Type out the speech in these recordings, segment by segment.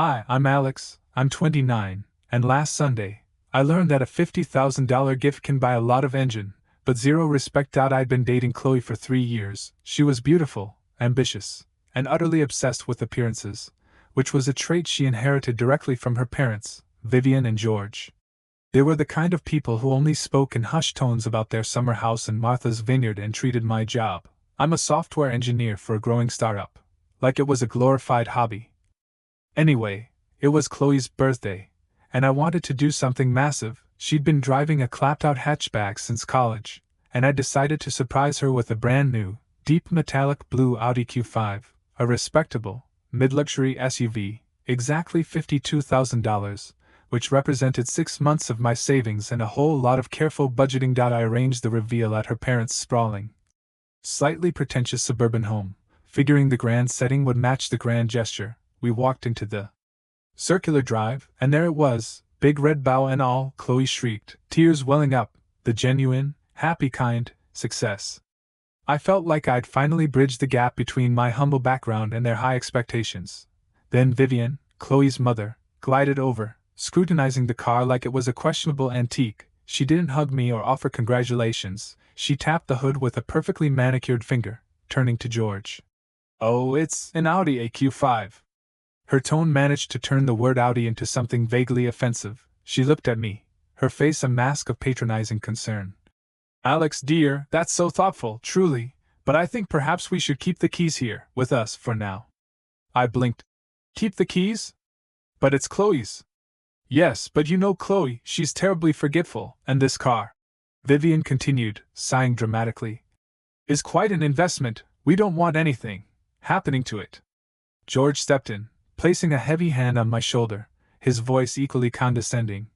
Hi, I'm Alex, I'm 29, and last Sunday, I learned that a $50,000 gift can buy a lot of engine, but zero respect. I'd been dating Chloe for 3 years. She was beautiful, ambitious, and utterly obsessed with appearances, which was a trait she inherited directly from her parents, Vivian and George. They were the kind of people who only spoke in hushed tones about their summer house in Martha's Vineyard and treated my job, I'm a software engineer for a growing startup, like it was a glorified hobby. Anyway, it was Chloe's birthday, and I wanted to do something massive. She'd been driving a clapped-out hatchback since college, and I decided to surprise her with a brand-new, deep metallic blue Audi Q5, a respectable, mid-luxury SUV, exactly $52,000, which represented 6 months of my savings and a whole lot of careful budgeting. I arranged the reveal at her parents' sprawling, slightly pretentious suburban home, figuring the grand setting would match the grand gesture. We walked into the circular drive, and there it was, big red bow and all. Chloe shrieked, tears welling up, the genuine, happy kind, success. I felt like I'd finally bridged the gap between my humble background and their high expectations. Then Vivian, Chloe's mother, glided over, scrutinizing the car like it was a questionable antique. She didn't hug me or offer congratulations. She tapped the hood with a perfectly manicured finger, turning to George. "Oh, it's an Audi AQ5. Her tone managed to turn the word Audi into something vaguely offensive. She looked at me, her face a mask of patronizing concern. "Alex dear, that's so thoughtful, truly, but I think perhaps we should keep the keys here, with us, for now." I blinked. "Keep the keys? But it's Chloe's." "Yes, but you know Chloe, she's terribly forgetful, and this car," Vivian continued, sighing dramatically, "is quite an investment. We don't want anything happening to it." George stepped in, placing a heavy hand on my shoulder, his voice equally condescending.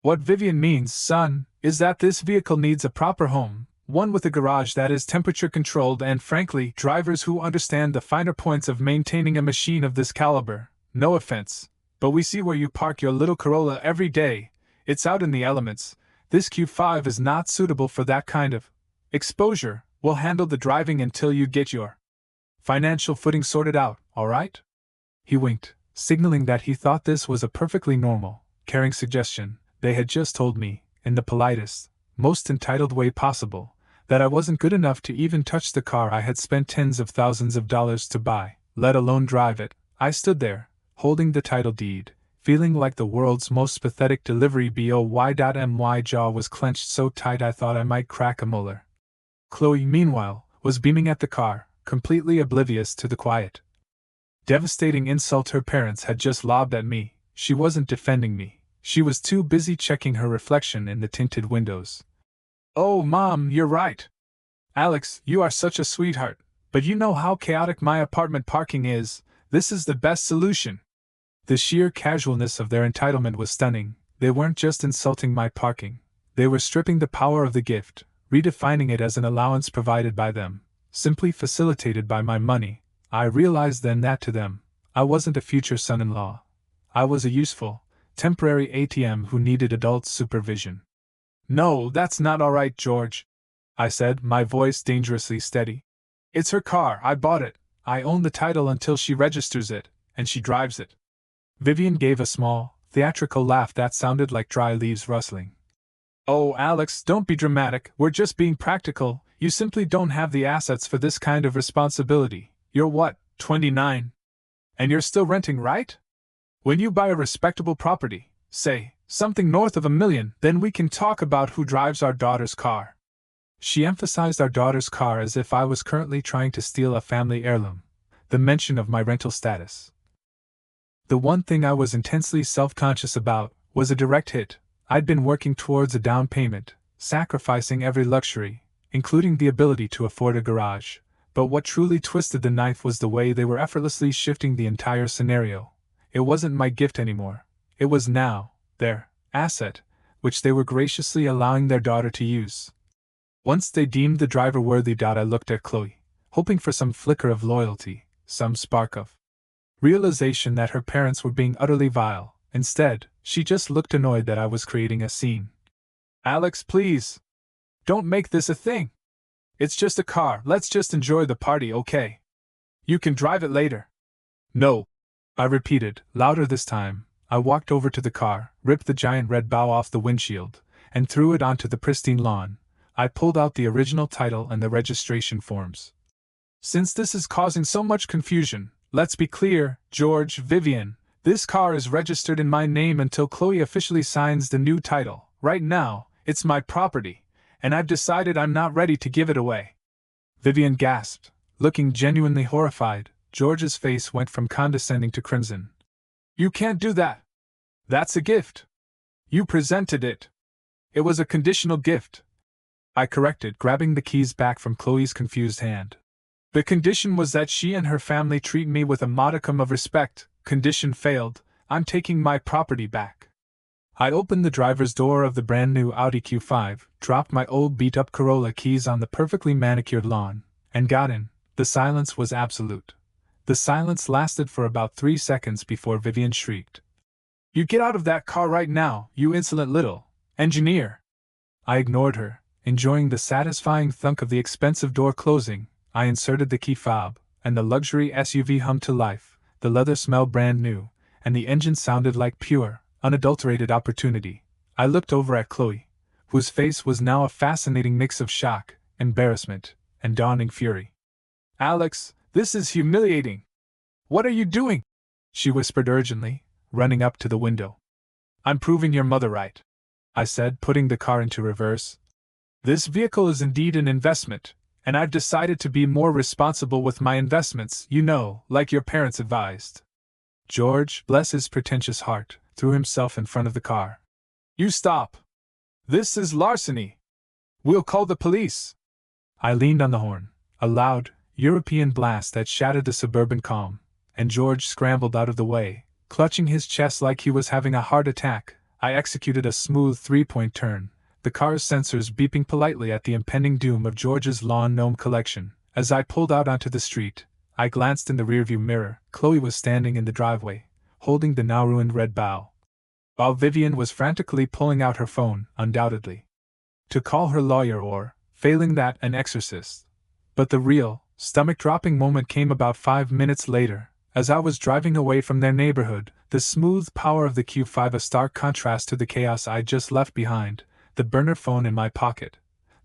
"What Vivian means, son, is that this vehicle needs a proper home, one with a garage that is temperature-controlled and, frankly, drivers who understand the finer points of maintaining a machine of this caliber. No offense, but we see where you park your little Corolla every day. It's out in the elements. This Q5 is not suitable for that kind of exposure. We'll handle the driving until you get your financial footing sorted out, all right?" He winked, signaling that he thought this was a perfectly normal, caring suggestion. They had just told me, in the politest, most entitled way possible, that I wasn't good enough to even touch the car I had spent tens of thousands of dollars to buy, let alone drive it. I stood there, holding the title deed, feeling like the world's most pathetic delivery boy. My jaw was clenched so tight I thought I might crack a molar. Chloe, meanwhile, was beaming at the car, completely oblivious to the quiet, devastating insult her parents had just lobbed at me. She wasn't defending me. She was too busy checking her reflection in the tinted windows. "Oh, Mom, you're right. Alex, you are such a sweetheart, but you know how chaotic my apartment parking is. This is the best solution." The sheer casualness of their entitlement was stunning. They weren't just insulting my parking. They were stripping the power of the gift, redefining it as an allowance provided by them, simply facilitated by my money. I realized then that to them, I wasn't a future son-in-law. I was a useful, temporary ATM who needed adult supervision. "No, that's not all right, George," I said, my voice dangerously steady. "It's her car. I bought it. I own the title until she registers it, and she drives it." Vivian gave a small, theatrical laugh that sounded like dry leaves rustling. "Oh, Alex, don't be dramatic. We're just being practical. You simply don't have the assets for this kind of responsibility. You're what, 29? And you're still renting, right? When you buy a respectable property, say, something north of $1 million, then we can talk about who drives our daughter's car." She emphasized our daughter's car as if I was currently trying to steal a family heirloom, the mention of my rental status. The one thing I was intensely self-conscious about was a direct hit. I'd been working towards a down payment, sacrificing every luxury, including the ability to afford a garage. But what truly twisted the knife was the way they were effortlessly shifting the entire scenario. It wasn't my gift anymore. It was now their asset, which they were graciously allowing their daughter to use. Once they deemed the driver worthy. I looked at Chloe, hoping for some flicker of loyalty, some spark of realization that her parents were being utterly vile. Instead, she just looked annoyed that I was creating a scene. "Alex, please. Don't make this a thing. It's just a car. Let's just enjoy the party, okay? You can drive it later." "No. I repeated, louder this time. I walked over to the car, ripped the giant red bow off the windshield, and threw it onto the pristine lawn. I pulled out the original title and the registration forms. Since this is causing so much confusion, let's be clear, George, Vivian. This car is registered in my name until Chloe officially signs the new title. Right now, it's my property, and I've decided I'm not ready to give it away. Vivian gasped, looking genuinely horrified. George's face went from condescending to crimson. You can't do that. That's a gift. You presented it. It was a conditional gift. I corrected, grabbing the keys back from Chloe's confused hand. The condition was that she and her family treat me with a modicum of respect. Condition failed, I'm taking my property back. I opened the driver's door of the brand new Audi Q5, dropped my old beat-up Corolla keys on the perfectly manicured lawn, and got in. The silence was absolute. The silence lasted for about 3 seconds before Vivian shrieked. You get out of that car right now, you insolent little engineer! I ignored her, enjoying the satisfying thunk of the expensive door closing. I inserted the key fob, and the luxury SUV hummed to life. The leather smelled brand new, and the engine sounded like pure, unadulterated opportunity. I looked over at Chloe, whose face was now a fascinating mix of shock, embarrassment, and dawning fury. Alex, this is humiliating. What are you doing? She whispered urgently, running up to the window. I'm proving your mother right, I said, putting the car into reverse. This vehicle is indeed an investment, and I've decided to be more responsible with my investments, like your parents advised. George, bless his pretentious heart, threw himself in front of the car. You stop! This is larceny! We'll call the police! I leaned on the horn, a loud, European blast that shattered the suburban calm, and George scrambled out of the way, clutching his chest like he was having a heart attack. I executed a smooth 3-point turn, the car's sensors beeping politely at the impending doom of George's lawn gnome collection. As I pulled out onto the street, I glanced in the rearview mirror. Chloe was standing in the driveway, holding the now ruined red bow, while Vivian was frantically pulling out her phone, undoubtedly to call her lawyer or, failing that, an exorcist. But the real, stomach-dropping moment came about 5 minutes later, as I was driving away from their neighborhood, the smooth power of the Q5 a stark contrast to the chaos I'd just left behind. The burner phone in my pocket,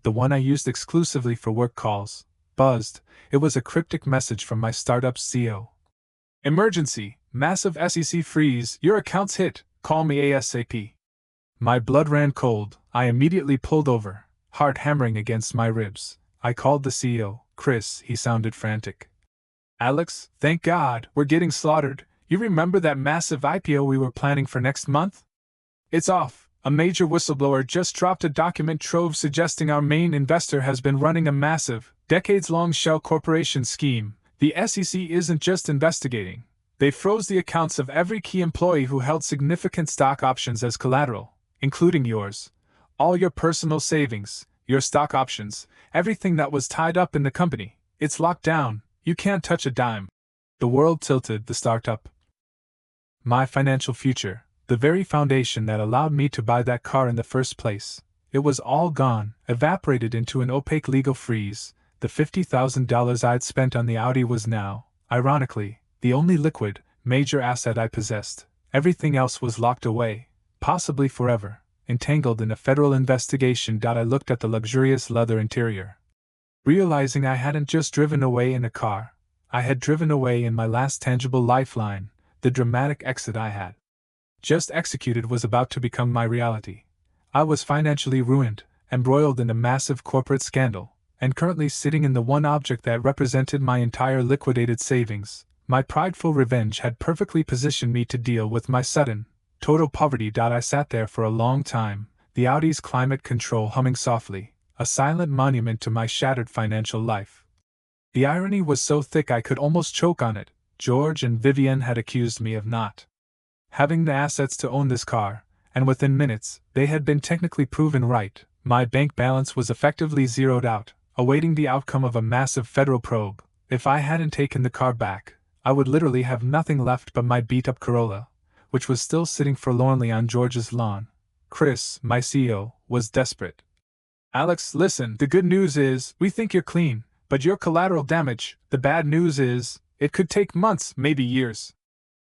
the one I used exclusively for work calls, buzzed. It was a cryptic message from my startup's CEO. Emergency, massive SEC freeze, your account's hit, call me ASAP. My blood ran cold. I immediately pulled over, heart hammering against my ribs. I called the CEO. Chris, he sounded frantic. Alex, thank God, we're getting slaughtered. You remember that massive IPO we were planning for next month? It's off. A major whistleblower just dropped a document trove suggesting our main investor has been running a massive, decades-long shell corporation scheme. The SEC isn't just investigating. They froze the accounts of every key employee who held significant stock options as collateral, including yours. All your personal savings, your stock options, everything that was tied up in the company. It's locked down. You can't touch a dime. The world tilted. The startup. My financial future. The very foundation that allowed me to buy that car in the first place. It was all gone, evaporated into an opaque legal freeze. The $50,000 I'd spent on the Audi was now, ironically, the only liquid, major asset I possessed. Everything else was locked away, possibly forever, entangled in a federal investigation. I looked at the luxurious leather interior, realizing I hadn't just driven away in a car, I had driven away in my last tangible lifeline. The dramatic exit I had just executed was about to become my reality. I was financially ruined, embroiled in a massive corporate scandal, and currently sitting in the one object that represented my entire liquidated savings. My prideful revenge had perfectly positioned me to deal with my sudden, total poverty. I sat there for a long time, the Audi's climate control humming softly, a silent monument to my shattered financial life. The irony was so thick I could almost choke on it. George and Vivian had accused me of not having the assets to own this car, and within minutes, they had been technically proven right. My bank balance was effectively zeroed out, awaiting the outcome of a massive federal probe. If I hadn't taken the car back, I would literally have nothing left but my beat-up Corolla, which was still sitting forlornly on George's lawn. Chris, my CEO, was desperate. Alex, listen, the good news is, we think you're clean, but you're collateral damage. The bad news is, it could take months, maybe years.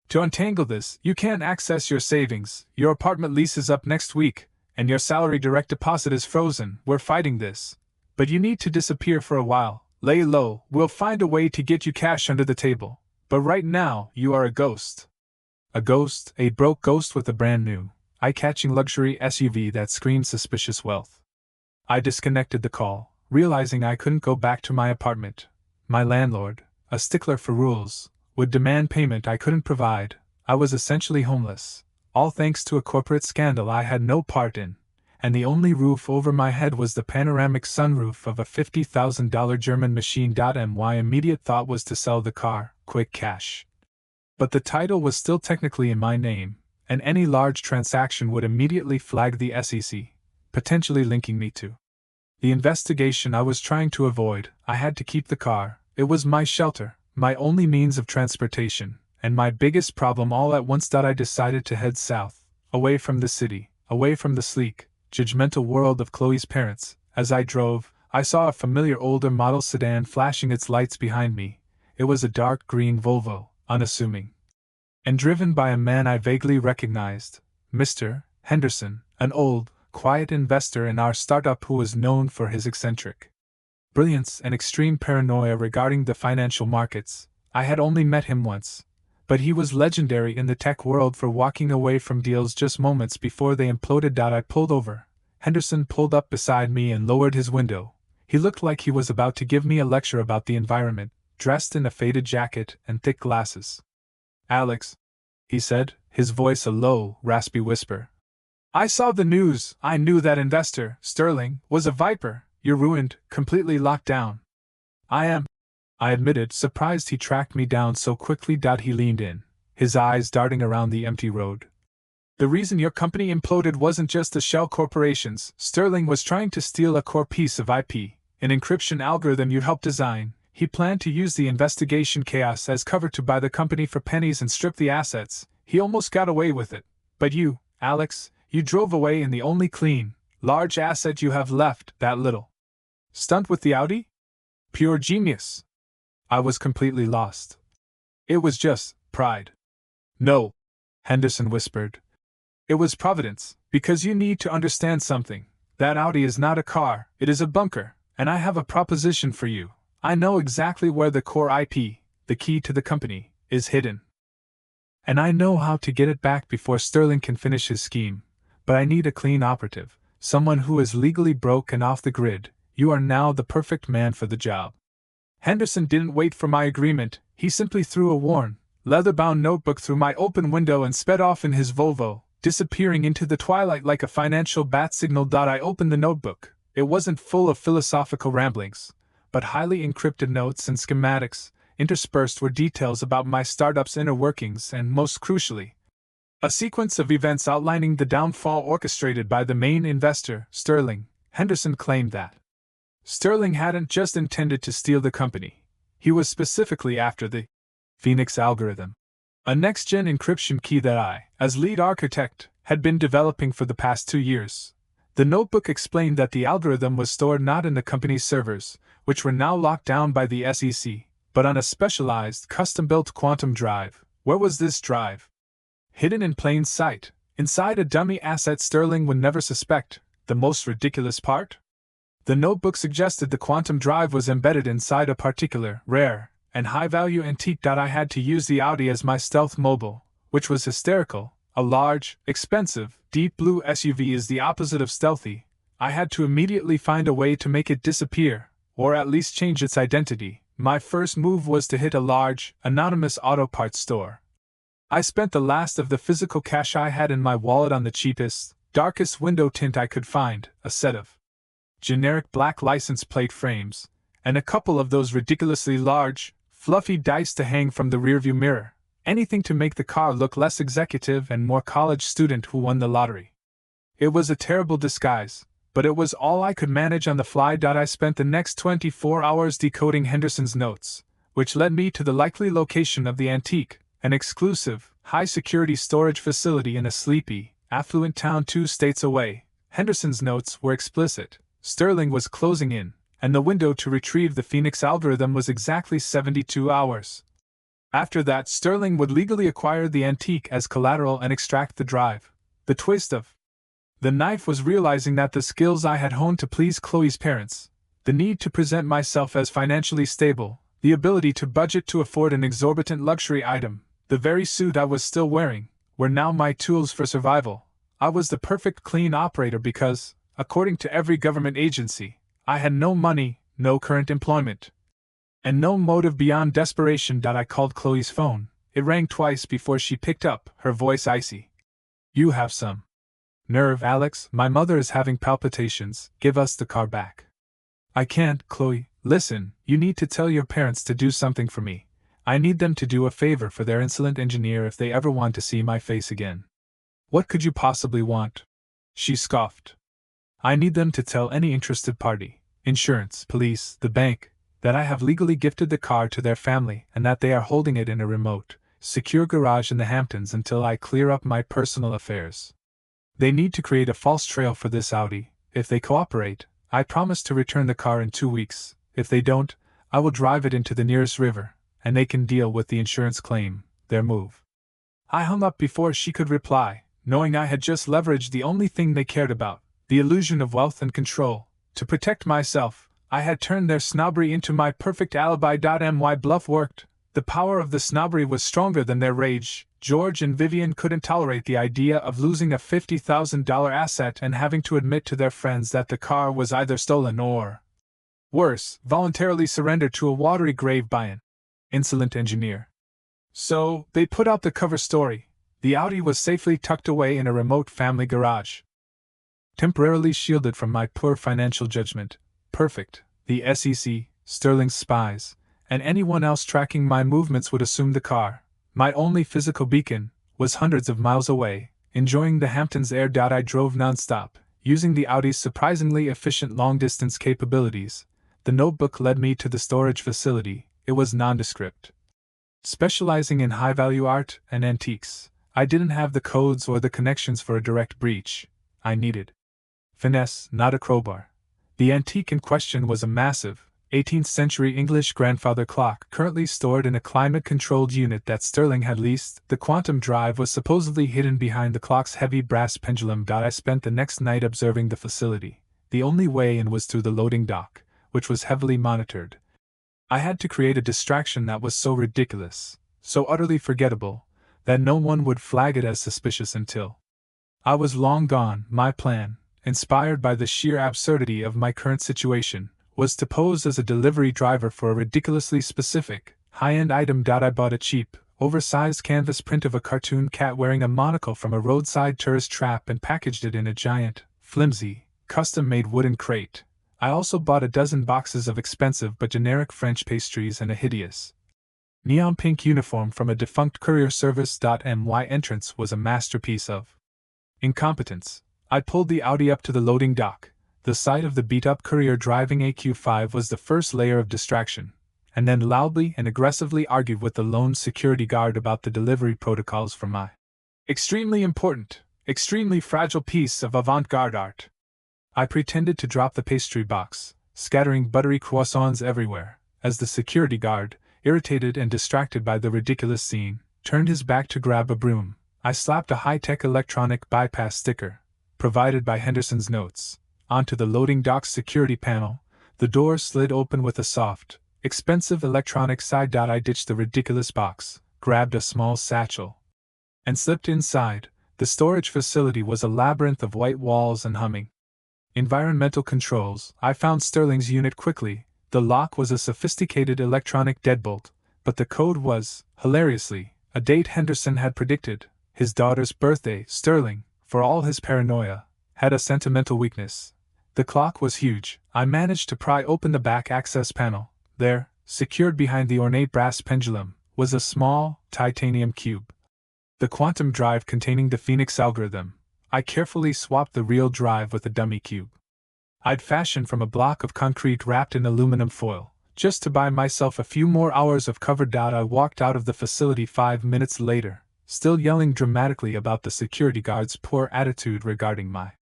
To untangle this, you can't access your savings, your apartment lease is up next week, and your salary direct deposit is frozen. We're fighting this. But you need to disappear for a while. Lay low, we'll find a way to get you cash under the table. But right now, you are a ghost. A ghost, a broke ghost with a brand new, eye-catching luxury SUV that screamed suspicious wealth. I disconnected the call, realizing I couldn't go back to my apartment. My landlord, a stickler for rules, would demand payment I couldn't provide. I was essentially homeless, all thanks to a corporate scandal I had no part in, and the only roof over my head was the panoramic sunroof of a $50,000 German machine. My immediate thought was to sell the car, quick cash. But the title was still technically in my name, and any large transaction would immediately flag the SEC, potentially linking me to the investigation I was trying to avoid. I had to keep the car. It was my shelter, my only means of transportation, and my biggest problem all at once. I decided to head south, away from the city, away from the sleek, judgmental world of Chloe's parents. As I drove, I saw a familiar older model sedan flashing its lights behind me. It was a dark green Volvo, unassuming, and driven by a man I vaguely recognized, Mr. Henderson, an old, quiet investor in our startup who was known for his eccentric brilliance and extreme paranoia regarding the financial markets. I had only met him once, but he was legendary in the tech world for walking away from deals just moments before they imploded. I pulled over. Henderson pulled up beside me and lowered his window. He looked like he was about to give me a lecture about the environment, dressed in a faded jacket and thick glasses. "Alex," he said, his voice a low, raspy whisper. "I saw the news. I knew that investor, Sterling, was a viper. You're ruined, completely locked down." "I am," I admitted, surprised he tracked me down so quickly. He leaned in, his eyes darting around the empty road. "The reason your company imploded wasn't just the shell corporations. Sterling was trying to steal a core piece of IP, an encryption algorithm you helped design. He planned to use the investigation chaos as cover to buy the company for pennies and strip the assets. He almost got away with it. But you, Alex, you drove away in the only clean, large asset you have left. That little stunt with the Audi? Pure genius." I was completely lost. "It was just pride." "No," Henderson whispered. "It was providence, because you need to understand something. That Audi is not a car, it is a bunker, and I have a proposition for you. I know exactly where the core IP, the key to the company, is hidden. And I know how to get it back before Sterling can finish his scheme. But I need a clean operative, someone who is legally broke and off the grid. You are now the perfect man for the job." Henderson didn't wait for my agreement. He simply threw a worn, leather-bound notebook through my open window and sped off in his Volvo, disappearing into the twilight like a financial bat signal. I opened the notebook. It wasn't full of philosophical ramblings, but highly encrypted notes and schematics. Interspersed were details about my startup's inner workings and, most crucially, a sequence of events outlining the downfall orchestrated by the main investor, Sterling. Henderson claimed that Sterling hadn't just intended to steal the company. He was specifically after the Phoenix algorithm, a next-gen encryption key that I, as lead architect, had been developing for the past 2 years. The notebook explained that the algorithm was stored not in the company's servers, which were now locked down by the SEC, but on a specialized, custom-built quantum drive. Where was this drive? Hidden in plain sight, inside a dummy asset Sterling would never suspect. The most ridiculous part? The notebook suggested the quantum drive was embedded inside a particular, rare, and high-value antique. I had to use the Audi as my stealth mobile, which was hysterical. A large, expensive, deep blue SUV is the opposite of stealthy. I had to immediately find a way to make it disappear, or at least change its identity. My first move was to hit a large, anonymous auto parts store. I spent the last of the physical cash I had in my wallet on the cheapest, darkest window tint I could find, a set of generic black license plate frames, and a couple of those ridiculously large, fluffy dice to hang from the rearview mirror. Anything to make the car look less executive and more college student who won the lottery. It was a terrible disguise, but it was all I could manage on the fly. I spent the next 24 hours decoding Henderson's notes, which led me to the likely location of the antique, an exclusive, high-security storage facility in a sleepy, affluent town 2 states away. Henderson's notes were explicit. Sterling was closing in, and the window to retrieve the Phoenix algorithm was exactly 72 hours. After that, Sterling would legally acquire the antique as collateral and extract the drive. The twist of the knife was realizing that the skills I had honed to please Chloe's parents, the need to present myself as financially stable, the ability to budget to afford an exorbitant luxury item, the very suit I was still wearing, were now my tools for survival. I was the perfect clean operator because, according to every government agency, I had no money, no current employment, and no motive beyond desperation. I called Chloe's phone. It rang twice before she picked up, her voice icy. "You have some nerve, Alex. My mother is having palpitations. Give us the car back." "I can't, Chloe. Listen, you need to tell your parents to do something for me. I need them to do a favor for their insolent engineer if they ever want to see my face again." "What could you possibly want?" she scoffed. "I need them to tell any interested party, insurance, police, the bank, that I have legally gifted the car to their family and that they are holding it in a remote, secure garage in the Hamptons until I clear up my personal affairs. They need to create a false trail for this Audi. If they cooperate, I promise to return the car in 2 weeks. If they don't, I will drive it into the nearest river, and they can deal with the insurance claim, their move." I hung up before she could reply, knowing I had just leveraged the only thing they cared about, the illusion of wealth and control, to protect myself. I had turned their snobbery into my perfect alibi. My bluff worked. The power of the snobbery was stronger than their rage. George and Vivian couldn't tolerate the idea of losing a $50,000 asset and having to admit to their friends that the car was either stolen or, worse, voluntarily surrendered to a watery grave by an insolent engineer. So, they put out the cover story. The Audi was safely tucked away in a remote family garage, temporarily shielded from my poor financial judgment. Perfect. The SEC, Sterling's spies, and anyone else tracking my movements would assume the car, my only physical beacon, was hundreds of miles away, enjoying the Hamptons air. I drove nonstop, using the Audi's surprisingly efficient long-distance capabilities. The notebook led me to the storage facility. It was nondescript, specializing in high-value art and antiques. I didn't have the codes or the connections for a direct breach. I needed finesse, not a crowbar. The antique in question was a massive, 18th-century English grandfather clock currently stored in a climate-controlled unit that Sterling had leased. The quantum drive was supposedly hidden behind the clock's heavy brass pendulum. I spent the next night observing the facility. The only way in was through the loading dock, which was heavily monitored. I had to create a distraction that was so ridiculous, so utterly forgettable, that no one would flag it as suspicious until I was long gone. My plan, inspired by the sheer absurdity of my current situation, was to pose as a delivery driver for a ridiculously specific, high-end item. I bought a cheap, oversized canvas print of a cartoon cat wearing a monocle from a roadside tourist trap and packaged it in a giant, flimsy, custom-made wooden crate. I also bought a dozen boxes of expensive but generic French pastries and a hideous, neon pink uniform from a defunct courier service. My entrance was a masterpiece of incompetence. I pulled the Audi up to the loading dock. The sight of the beat-up courier driving a Q5 was the first layer of distraction, and then loudly and aggressively argued with the lone security guard about the delivery protocols for my extremely important, extremely fragile piece of avant-garde art. I pretended to drop the pastry box, scattering buttery croissants everywhere, as the security guard, irritated and distracted by the ridiculous scene, turned his back to grab a broom. I slapped a high-tech electronic bypass sticker, provided by Henderson's Notes, onto the loading dock's security panel. The door slid open with a soft, expensive electronic sigh. I ditched the ridiculous box, grabbed a small satchel, and slipped inside. The storage facility was a labyrinth of white walls and humming environmental controls. I found Sterling's unit quickly. The lock was a sophisticated electronic deadbolt, but the code was, hilariously, a date Henderson had predicted, his daughter's birthday. Sterling, for all his paranoia, had a sentimental weakness. The clock was huge. I managed to pry open the back access panel. There, secured behind the ornate brass pendulum, was a small, titanium cube, the quantum drive containing the Phoenix algorithm. I carefully swapped the real drive with a dummy cube I'd fashioned from a block of concrete wrapped in aluminum foil, just to buy myself a few more hours of cover. I walked out of the facility 5 minutes later, still yelling dramatically about the security guard's poor attitude regarding my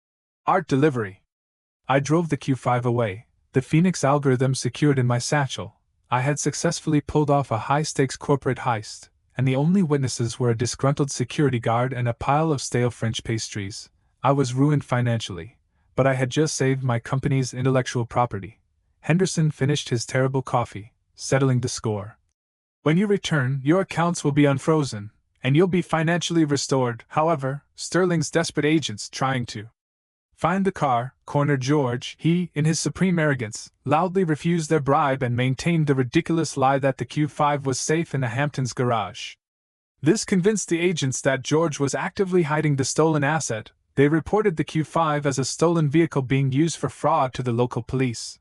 art delivery. I drove the Q5 away, the Phoenix algorithm secured in my satchel. I had successfully pulled off a high-stakes corporate heist, and the only witnesses were a disgruntled security guard and a pile of stale French pastries. I was ruined financially, but I had just saved my company's intellectual property. Henderson finished his terrible coffee, settling the score. When you return, your accounts will be unfrozen, and you'll be financially restored. However, Sterling's desperate agents trying to find the car cornered George. He, in his supreme arrogance, loudly refused their bribe and maintained the ridiculous lie that the Q5 was safe in the Hamptons garage. This convinced the agents that George was actively hiding the stolen asset. They reported the Q5 as a stolen vehicle being used for fraud to the local police.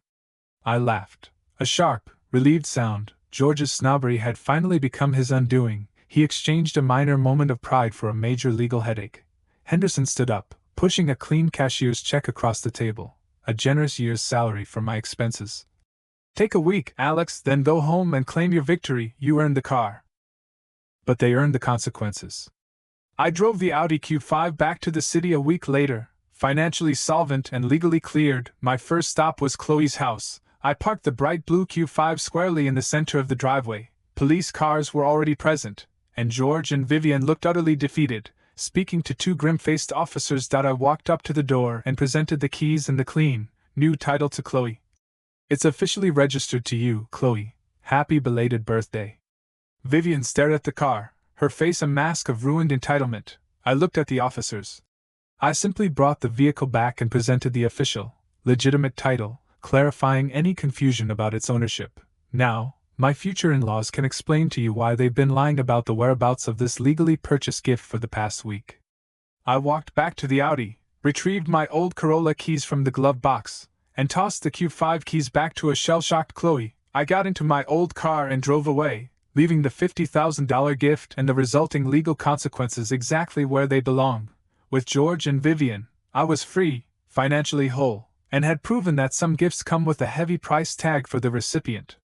I laughed. A sharp, relieved sound. George's snobbery had finally become his undoing. He exchanged a minor moment of pride for a major legal headache. Henderson stood up, pushing a clean cashier's check across the table. A generous year's salary for my expenses. Take a week, Alex, then go home and claim your victory. You earned the car. But they earned the consequences. I drove the Audi Q5 back to the city a week later, financially solvent and legally cleared. My first stop was Chloe's house. I parked the bright blue Q5 squarely in the center of the driveway. Police cars were already present, and George and Vivian looked utterly defeated. Speaking to two grim-faced officers, I walked up to the door and presented the keys and the clean, new title to Chloe. It's officially registered to you, Chloe. Happy belated birthday. Vivian stared at the car, her face a mask of ruined entitlement. I looked at the officers. I simply brought the vehicle back and presented the official, legitimate title, clarifying any confusion about its ownership. Now, my future in-laws can explain to you why they've been lying about the whereabouts of this legally purchased gift for the past week. I walked back to the Audi, retrieved my old Corolla keys from the glove box, and tossed the Q5 keys back to a shell-shocked Chloe. I got into my old car and drove away, leaving the $50,000 gift and the resulting legal consequences exactly where they belong. With George and Vivian, I was free, financially whole, and had proven that some gifts come with a heavy price tag for the recipient.